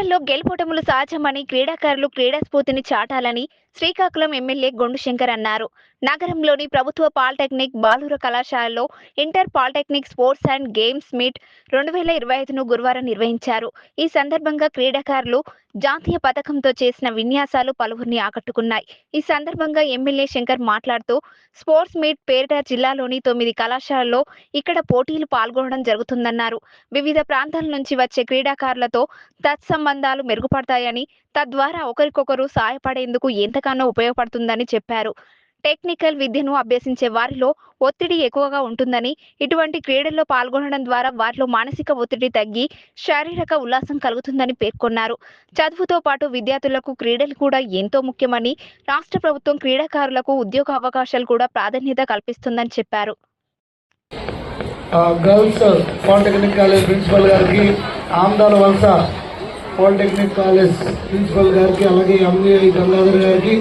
క్రీడల్లో గెలుపోటములు సహజమని క్రీడాకారులు క్రీడా స్ఫూర్తిని చాటాలని శ్రీకాకుళం ఎమ్మెల్యే గొండు శంకర్ అన్నారు. నగరంలోని ప్రభుత్వ పాలిటెక్నిక్ బాలుర కళాశాలలో inter polytechnic sports and games meet 2025ను గురువారం నిర్వహించారు. ఈ సందర్భంగా క్రీడాకారులు జాతీయ పతాకంతో చేసిన విన్యాసాలు పలువురిని ఆకట్టుకున్నాయి. ఈ సందర్భంగా ఎమ్మెల్యే శంకర్ మాట్లాడుతూ స్పోర్ట్స్ మీట్ పేరిట జిల్లాలోని 9 కళాశాలల్లో ఇక్కడ పోటీలు పాల్గొనడం జరుగుతుందన్నారు. వివిధ ప్రాంతాల నుంచి వచ్చే క్రీడాకారులతో తత్సంబంధాలు మెరుగుపడతాయని, తద్వారా ఒకరికొకరు సహాయపడేందుకు ఎంతగానో ఉపయోగపడుతుందని చెప్పారు. టెక్నికల్ విద్యను అభ్యసించే వారిలో ఒత్తిడి ఎక్కువగా ఉంటుందని, ఇటువంటి క్రీడల్లో పాల్గొనడం ద్వారా వారిలో మానసిక ఒత్తిడి తగ్గి శారీరక ఉల్లాసం కలుగుతుందని పేర్కొన్నారు. చదువుతో పాటు విద్యార్థులకు క్రీడలు కూడా ఎంతో ముఖ్యమని, రాష్ట్ర ప్రభుత్వం క్రీడాకారులకు ఉద్యోగ అవకాశాలు కూడా ప్రాధాన్యత కల్పిస్తుందని చెప్పారు. గర్ల్స్ పాలిటెక్నిక్ కాలేజ్ ప్రిన్సిపల్ గారికి, ఆంధ్రాల వలస పాలిటెక్నిక్ కాలేజ్ ప్రిన్సిపల్ గారికి, అలాగే ఎంఏ గంగాధర్ గారికి,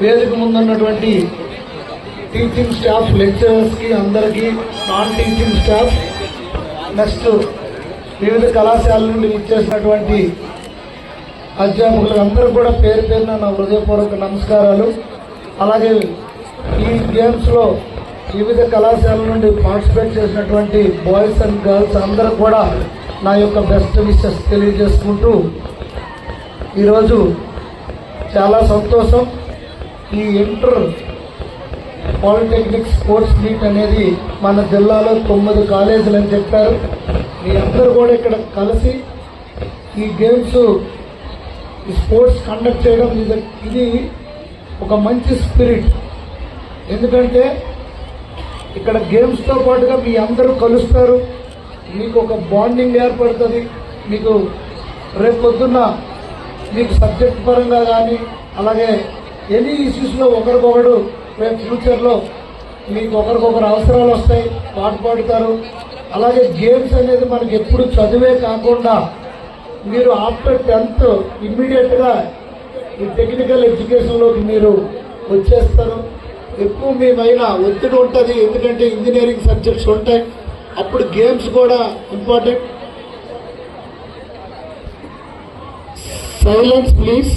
వేదిక ముందున్నటువంటి టీచింగ్ స్టాఫ్, లెక్చరర్స్కి, అందరికీ, నాన్ టీచింగ్ స్టాఫ్, నెక్స్ట్ వివిధ కళాశాల నుండి ఇచ్చేసినటువంటి అధ్యాపకులు అందరూ కూడా పేరు పేరున నా హృదయపూర్వక నమస్కారాలు. అలాగే ఈ గేమ్స్లో వివిధ కళాశాల నుండి పార్టిసిపేట్ చేసినటువంటి బాయ్స్ అండ్ గర్ల్స్ అందరూ కూడా నా యొక్క బెస్ట్ విషెస్ తెలియజేసుకుంటూ, ఈరోజు చాలా సంతోషం. ఈ ఇంటర్ పాలిటెక్నిక్ స్పోర్ట్స్ మీట్ అనేది మన జిల్లాలో 9 కాలేజీలు అని చెప్పారు. మీ అందరూ కూడా ఇక్కడ కలిసి ఈ గేమ్స్, ఈ స్పోర్ట్స్ కండక్ట్ చేయడం ఇది ఒక మంచి స్పిరిట్. ఎందుకంటే ఇక్కడ గేమ్స్తో పాటుగా మీ అందరూ కలుస్తారు, మీకు ఒక బాండింగ్ ఏర్పడుతుంది. మీకు రేపు పొద్దున్న మీకు సబ్జెక్ట్ పరంగా కానీ, అలాగే ఎనీ ఇష్యూస్లో ఒకరికొకరు రేపు ఫ్యూచర్లో మీకు ఒకరికొకరు అవసరాలు వస్తాయి, పాడుతారు. అలాగే గేమ్స్ అనేది మనకి ఎప్పుడు చదివే కాకుండా మీరు ఆఫ్టర్ 10th ఇమ్మీడియట్గా ఈ టెక్నికల్ ఎడ్యుకేషన్లోకి మీరు వచ్చేస్తారు. ఎక్కువ మీ పైన ఒత్తిడి ఉంటుంది, ఎందుకంటే ఇంజనీరింగ్ సబ్జెక్ట్స్ ఉంటాయి. అప్పుడు గేమ్స్ కూడా ఇంపార్టెంట్. Silence please.